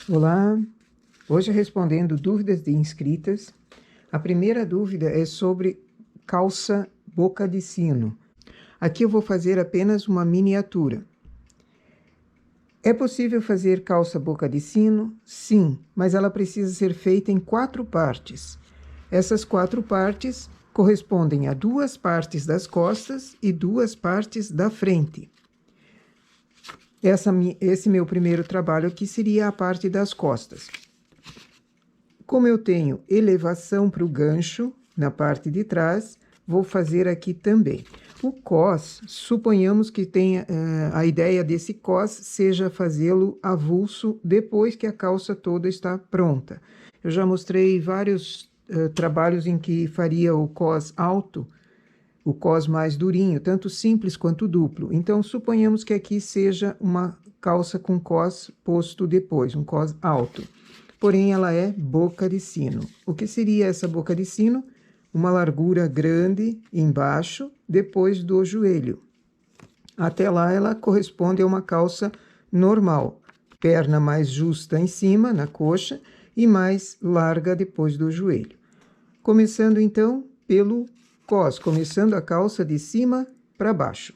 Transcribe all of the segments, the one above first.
Olá, hoje respondendo dúvidas de inscritas. A primeira dúvida é sobre calça boca de sino. Aqui eu vou fazer apenas uma miniatura. É possível fazer calça boca de sino? Sim, mas ela precisa ser feita em 4 partes. Essas 4 partes correspondem a 2 partes das costas e 2 partes da frente. Esse meu primeiro trabalho aqui seria a parte das costas. Como eu tenho elevação para o gancho na parte de trás, vou fazer aqui também. O cos, suponhamos que tenha a ideia desse cos seja fazê-lo avulso depois que a calça toda está pronta. Eu já mostrei vários trabalhos em que faria o cos alto, o cos mais durinho, tanto simples quanto duplo. Então, suponhamos que aqui seja uma calça com cos posto depois, um cos alto. Porém, ela é boca de sino. O que seria essa boca de sino? Uma largura grande embaixo, depois do joelho. Até lá, ela corresponde a uma calça normal. Perna mais justa em cima, na coxa, e mais larga depois do joelho. Começando, então, pelo cos, começando a calça de cima para baixo.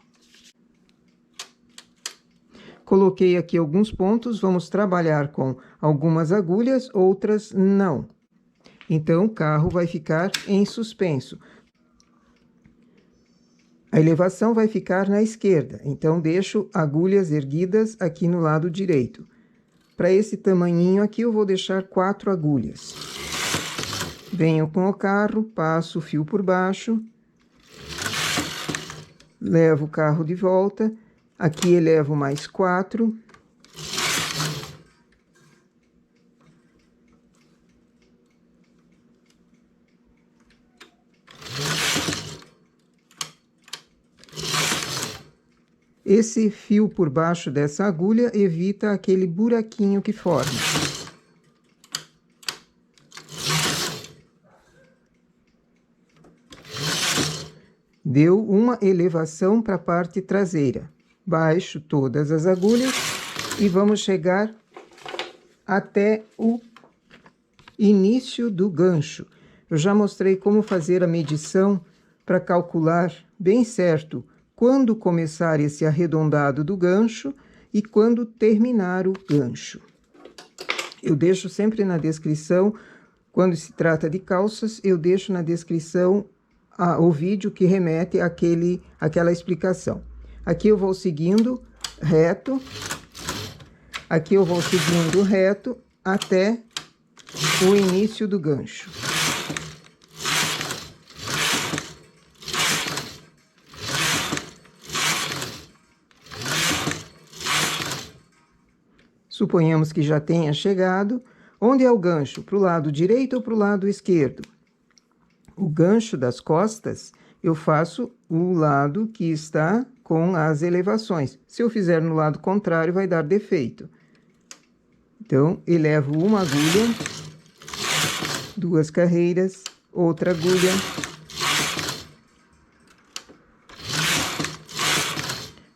Coloquei aqui alguns pontos, vamos trabalhar com algumas agulhas, outras não. Então, o carro vai ficar em suspenso. A elevação vai ficar na esquerda, então deixo agulhas erguidas aqui no lado direito. Para esse tamanhinho aqui, eu vou deixar 4 agulhas. Venho com o carro, passo o fio por baixo, levo o carro de volta, aqui elevo mais 4. Esse fio por baixo dessa agulha evita aquele buraquinho que forma. Deu uma elevação para a parte traseira. Baixo todas as agulhas e vamos chegar até o início do gancho. Eu já mostrei como fazer a medição para calcular bem certo quando começar esse arredondado do gancho e quando terminar o gancho. Eu deixo sempre na descrição, quando se trata de calças, eu deixo na descrição o vídeo que remete àquela explicação. Aqui eu vou seguindo reto, aqui eu vou seguindo reto até o início do gancho. Suponhamos que já tenha chegado. Onde é o gancho? Para o lado direito ou para o lado esquerdo? O gancho das costas, eu faço o lado que está com as elevações. Se eu fizer no lado contrário, vai dar defeito. Então, elevo uma agulha, 2 carreiras, outra agulha.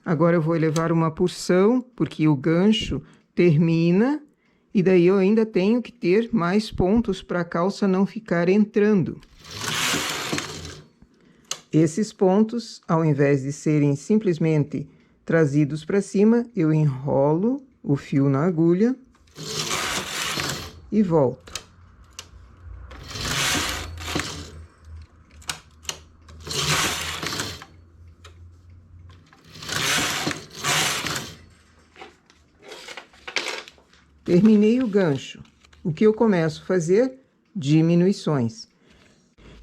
Agora eu vou elevar uma porção, porque o gancho termina, e daí eu ainda tenho que ter mais pontos para a calça não ficar entrando. Esses pontos, ao invés de serem simplesmente trazidos para cima, eu enrolo o fio na agulha e volto. Terminei o gancho. O que eu começo a fazer? Diminuições.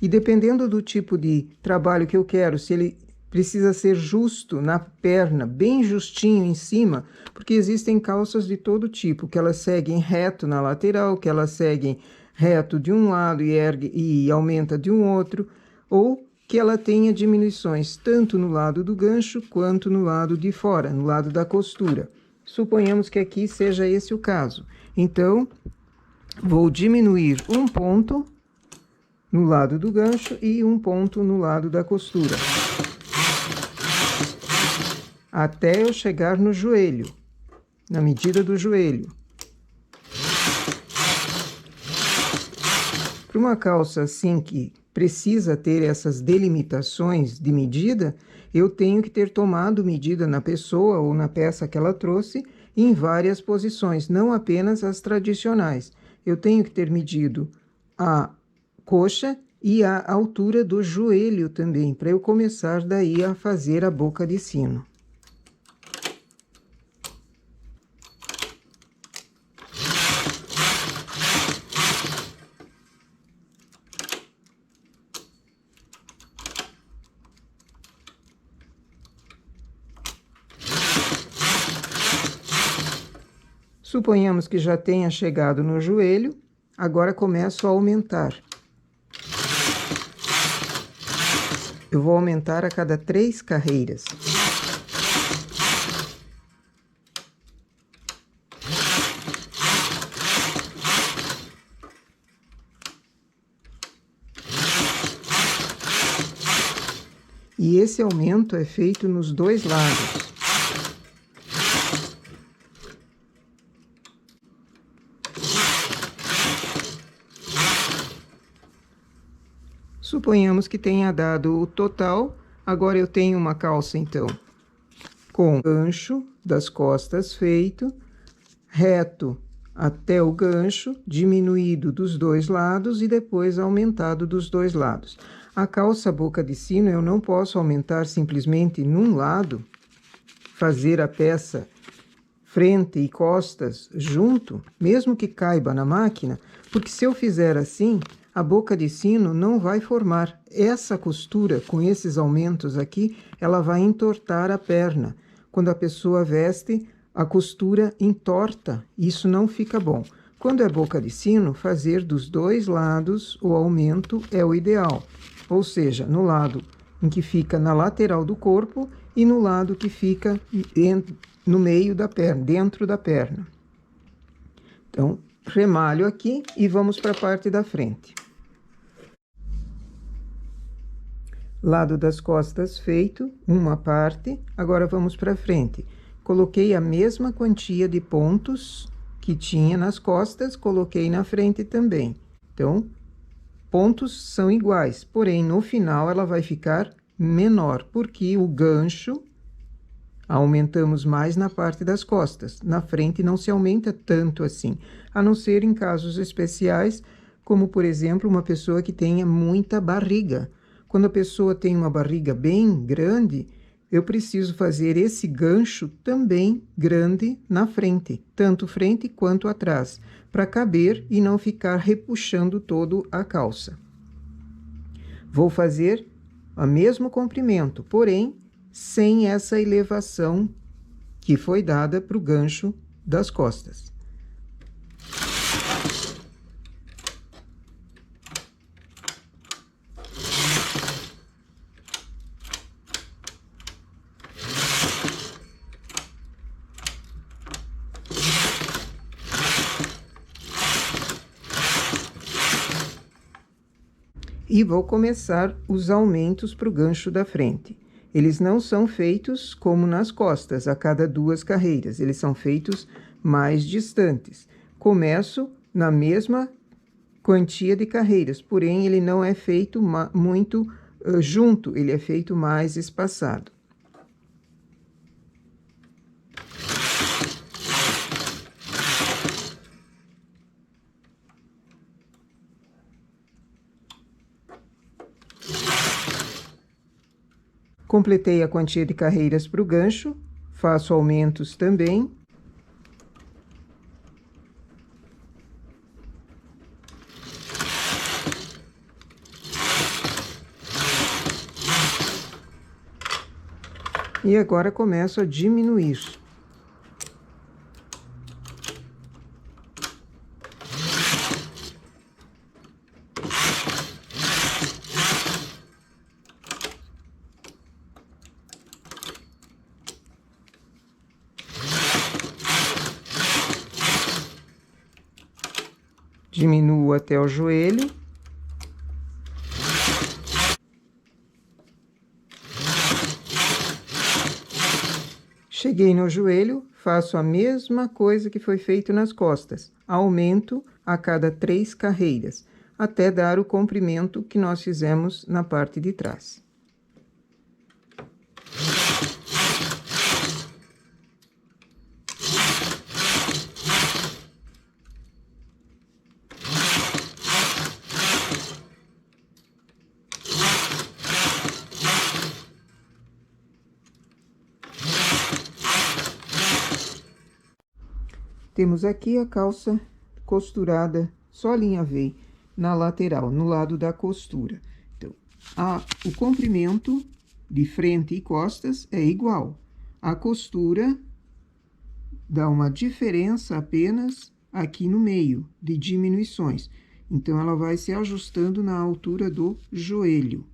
E dependendo do tipo de trabalho que eu quero, se ele precisa ser justo na perna, bem justinho em cima, porque existem calças de todo tipo, que elas seguem reto na lateral, que elas seguem reto de um lado e ergue e aumenta de um outro, ou que ela tenha diminuições tanto no lado do gancho quanto no lado de fora, no lado da costura. Suponhamos que aqui seja esse o caso. Então, vou diminuir um ponto no lado do gancho e um ponto no lado da costura, até eu chegar no joelho, na medida do joelho. Para uma calça assim que precisa ter essas delimitações de medida, eu tenho que ter tomado medida na pessoa ou na peça que ela trouxe em várias posições, não apenas as tradicionais. Eu tenho que ter medido a coxa e a altura do joelho também, para eu começar daí a fazer a boca de sino. Suponhamos que já tenha chegado no joelho, agora começo a aumentar. Eu vou aumentar a cada 3 carreiras. E esse aumento é feito nos 2 lados. Suponhamos que tenha dado o total, agora eu tenho uma calça, então, com gancho das costas feito, reto até o gancho, diminuído dos 2 lados e depois aumentado dos 2 lados. A calça boca de sino eu não posso aumentar simplesmente num lado, fazer a peça frente e costas junto, mesmo que caiba na máquina, porque se eu fizer assim, a boca de sino não vai formar. Essa costura, com esses aumentos aqui, ela vai entortar a perna. Quando a pessoa veste, a costura entorta, isso não fica bom. Quando é boca de sino, fazer dos 2 lados o aumento é o ideal. Ou seja, no lado em que fica na lateral do corpo e no lado que fica no meio da perna, dentro da perna. Então, remalho aqui e vamos para a parte da frente. Lado das costas feito, uma parte, agora vamos para frente. Coloquei a mesma quantia de pontos que tinha nas costas, coloquei na frente também. Então, pontos são iguais, porém, no final ela vai ficar menor, porque o gancho aumentamos mais na parte das costas. Na frente não se aumenta tanto assim, a não ser em casos especiais, como, por exemplo, uma pessoa que tenha muita barriga. Quando a pessoa tem uma barriga bem grande, eu preciso fazer esse gancho também grande na frente, tanto frente quanto atrás, para caber e não ficar repuxando todo a calça. Vou fazer o mesmo comprimento, porém, sem essa elevação que foi dada para o gancho das costas. E vou começar os aumentos para o gancho da frente. Eles não são feitos como nas costas, a cada 2 carreiras. Eles são feitos mais distantes. Começo na mesma quantia de carreiras, porém, ele não é feito muito junto, ele é feito mais espaçado. Completei a quantia de carreiras para o gancho, faço aumentos também. E agora começo a diminuir. Diminuo até o joelho. Cheguei no joelho, faço a mesma coisa que foi feito nas costas. Aumento a cada 3 carreiras. até dar o comprimento que nós fizemos na parte de trás. Temos aqui a calça costurada, só linha V, na lateral, no lado da costura. Então, o comprimento de frente e costas é igual. A costura dá uma diferença apenas aqui no meio, de diminuições. Então, ela vai se ajustando na altura do joelho.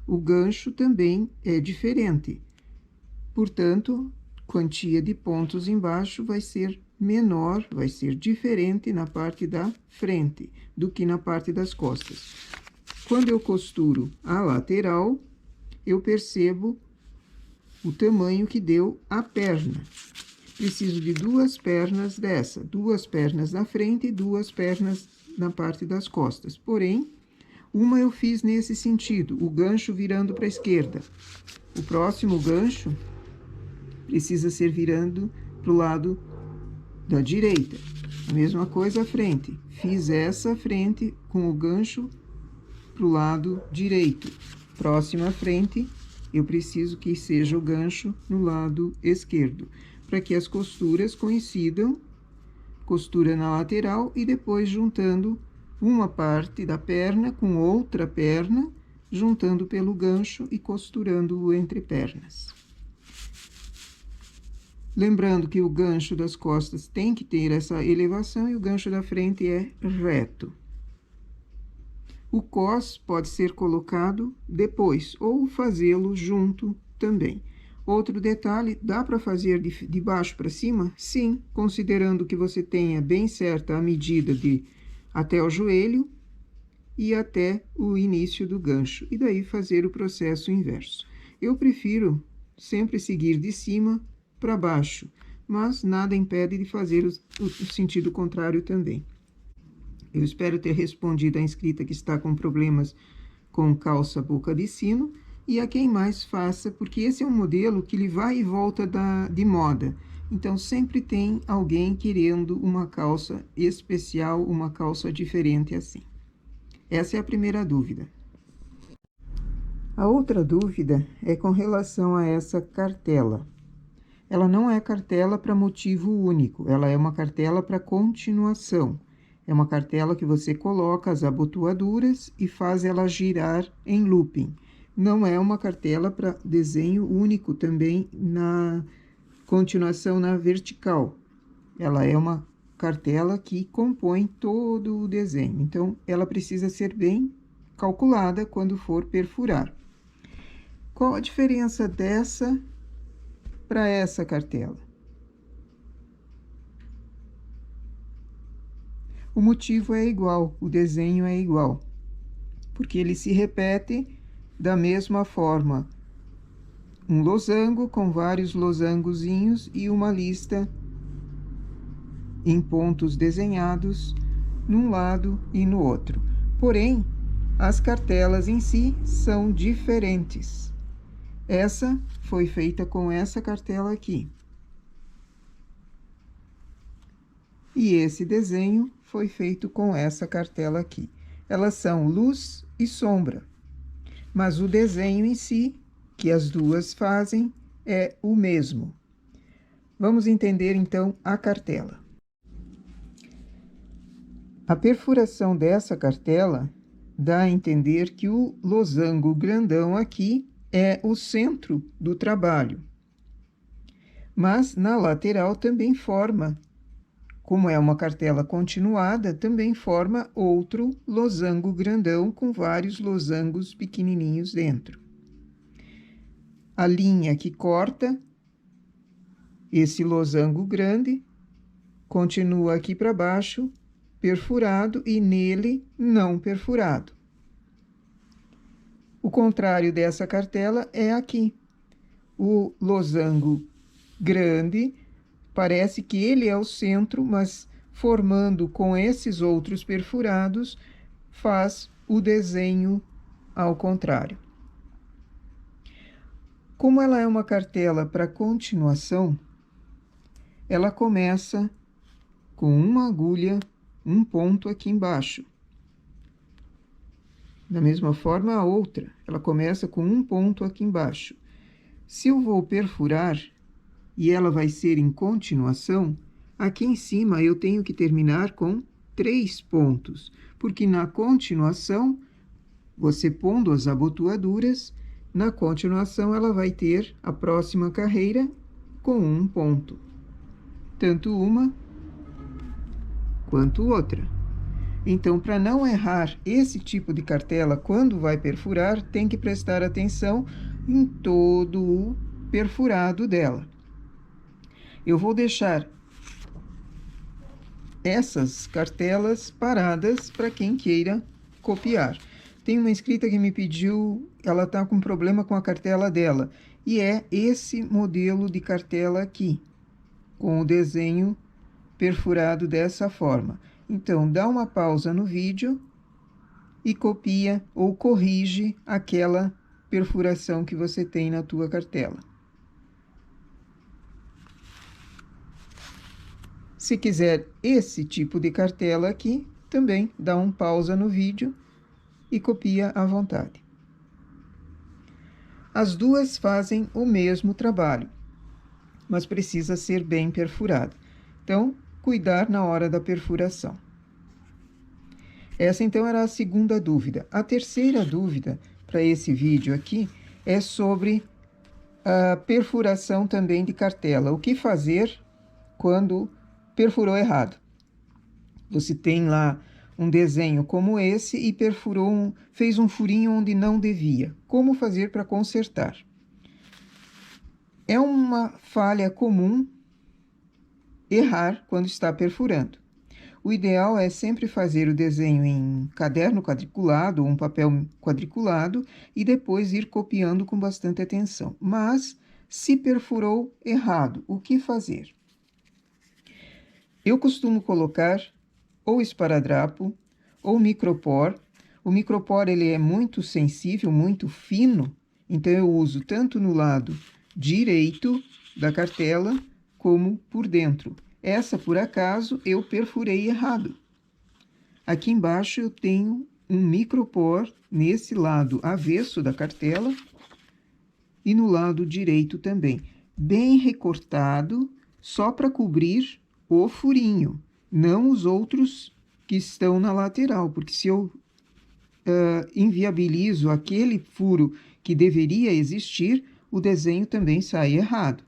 O gancho também é diferente. Portanto, quantia de pontos embaixo vai ser menor, vai ser diferente na parte da frente do que na parte das costas. Quando eu costuro a lateral, eu percebo o tamanho que deu a perna. Preciso de 2 pernas dessa, 2 pernas na frente e 2 pernas na parte das costas. Porém, uma eu fiz nesse sentido, o gancho virando para a esquerda. O próximo gancho precisa ser virando para o lado da direita. A mesma coisa a frente. Fiz essa frente com o gancho para o lado direito. Próxima frente, eu preciso que seja o gancho no lado esquerdo, para que as costuras coincidam, costura na lateral e depois juntando uma parte da perna com outra perna, juntando pelo gancho e costurando entre pernas. Lembrando que o gancho das costas tem que ter essa elevação e o gancho da frente é reto. O cos pode ser colocado depois ou fazê-lo junto também. Outro detalhe, dá para fazer de baixo para cima? Sim, considerando que você tenha bem certa a medida de até o joelho e até o início do gancho. E daí fazer o processo inverso. Eu prefiro sempre seguir de cima para baixo, mas nada impede de fazer o sentido contrário também. Eu espero ter respondido a inscrita que está com problemas com calça boca de sino e a quem mais faça, porque esse é um modelo que ele vai e volta de moda. Então, sempre tem alguém querendo uma calça especial, uma calça diferente assim. Essa é a primeira dúvida. A outra dúvida é com relação a essa cartela. Ela não é cartela para motivo único, ela é uma cartela para continuação. É uma cartela que você coloca as abotoaduras e faz ela girar em looping. Não é uma cartela para desenho único também na continuação na vertical. Ela é uma cartela que compõe todo o desenho. Então, ela precisa ser bem calculada quando for perfurar. Qual a diferença dessa para essa cartela? O motivo é igual, o desenho é igual, porque ele se repete da mesma forma. Um losango com vários losangozinhos e uma lista em pontos desenhados num lado e no outro. Porém, as cartelas em si são diferentes. Essa foi feita com essa cartela aqui. E esse desenho foi feito com essa cartela aqui. Elas são luz e sombra, mas o desenho em si, que as duas fazem, é o mesmo. Vamos entender, então, a cartela. A perfuração dessa cartela dá a entender que o losango grandão aqui é o centro do trabalho. Mas na lateral também forma, como é uma cartela continuada, também forma outro losango grandão com vários losangos pequenininhos dentro. A linha que corta esse losango grande continua aqui para baixo, perfurado, e nele não perfurado. O contrário dessa cartela é aqui. O losango grande, parece que ele é o centro, mas formando com esses outros perfurados, faz o desenho ao contrário. Como ela é uma cartela para continuação, ela começa com uma agulha, um ponto aqui embaixo. Da mesma forma, a outra, ela começa com um ponto aqui embaixo. Se eu vou perfurar e ela vai ser em continuação, aqui em cima eu tenho que terminar com 3 pontos, porque na continuação, você pondo as abotoaduras, na continuação ela vai ter a próxima carreira com um ponto. Tanto uma quanto outra. Então, para não errar esse tipo de cartela quando vai perfurar, tem que prestar atenção em todo o perfurado dela. Eu vou deixar essas cartelas paradas para quem queira copiar. Tem uma inscrita que me pediu, ela está com problema com a cartela dela, e é esse modelo de cartela aqui, com o desenho perfurado dessa forma. Então, dá uma pausa no vídeo e copia ou corrige aquela perfuração que você tem na tua cartela. Se quiser esse tipo de cartela aqui, também dá um pausa no vídeo e copia à vontade. As duas fazem o mesmo trabalho, mas precisa ser bem perfurada. Então, cuidar na hora da perfuração. Essa, então, era a segunda dúvida. A terceira dúvida para esse vídeo aqui é sobre a perfuração também de cartela. O que fazer quando perfurou errado? Você tem lá um desenho como esse e perfurou, fez um furinho onde não devia. Como fazer para consertar? É uma falha comum errar quando está perfurando. O ideal é sempre fazer o desenho em caderno quadriculado ou um papel quadriculado e depois ir copiando com bastante atenção. Mas, se perfurou errado, o que fazer? Eu costumo colocar ou esparadrapo ou micropor. O micropor ele é muito sensível, muito fino, então eu uso tanto no lado direito da cartela como por dentro. Essa, por acaso, eu perfurei errado. Aqui embaixo eu tenho um micropor nesse lado avesso da cartela e no lado direito também. Bem recortado, só para cobrir o furinho, não os outros que estão na lateral, porque se eu inviabilizo aquele furo que deveria existir, o desenho também sai errado.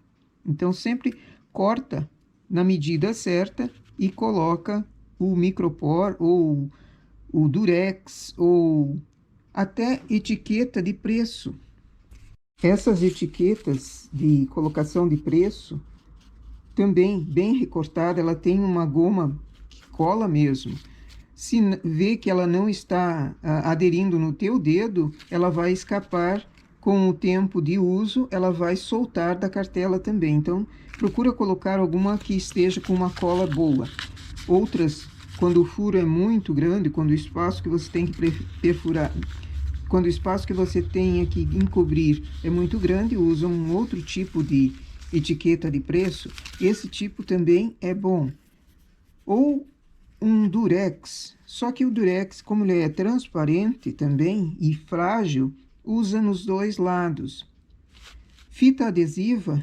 Então, sempre corta na medida certa e coloca o micropor ou o durex ou até etiqueta de preço. Essas etiquetas de colocação de preço, também bem recortada, ela tem uma goma que cola mesmo. Se vê que ela não está aderindo no teu dedo, ela vai escapar com o tempo de uso, ela vai soltar da cartela também. Então, procura colocar alguma que esteja com uma cola boa. Outras, quando o furo é muito grande, quando o espaço que você tem que perfurar, quando o espaço que você tem que encobrir é muito grande, usam um outro tipo de etiqueta de preço. Esse tipo também é bom. Ou um durex, só que o durex, como ele é transparente também e frágil, usa nos dois lados. Fita adesiva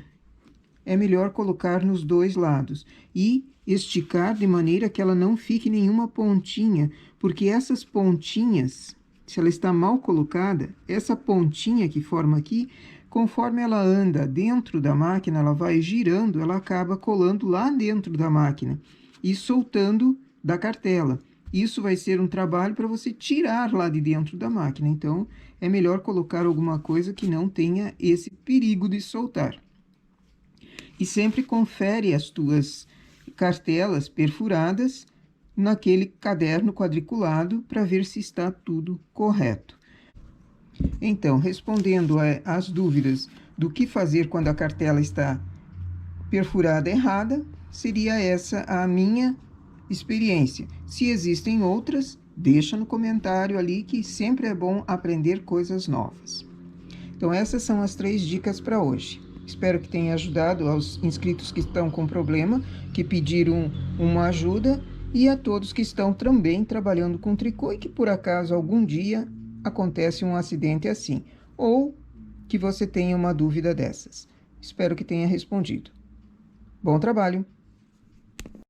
é melhor colocar nos dois lados e esticar de maneira que ela não fique nenhuma pontinha, porque essas pontinhas, se ela está mal colocada, essa pontinha que forma aqui, conforme ela anda dentro da máquina, ela vai girando, ela acaba colando lá dentro da máquina e soltando da cartela. Isso vai ser um trabalho para você tirar lá de dentro da máquina. Então, é melhor colocar alguma coisa que não tenha esse perigo de soltar. E sempre confere as tuas cartelas perfuradas naquele caderno quadriculado para ver se está tudo correto. Então, respondendo às dúvidas do que fazer quando a cartela está perfurada errada, seria essa a minha experiência. Se existem outras, deixa no comentário ali que sempre é bom aprender coisas novas. Então, essas são as 3 dicas para hoje. Espero que tenha ajudado aos inscritos que estão com problema, que pediram uma ajuda, e a todos que estão também trabalhando com tricô e que por acaso algum dia acontece um acidente assim, ou que você tenha uma dúvida dessas. Espero que tenha respondido. Bom trabalho!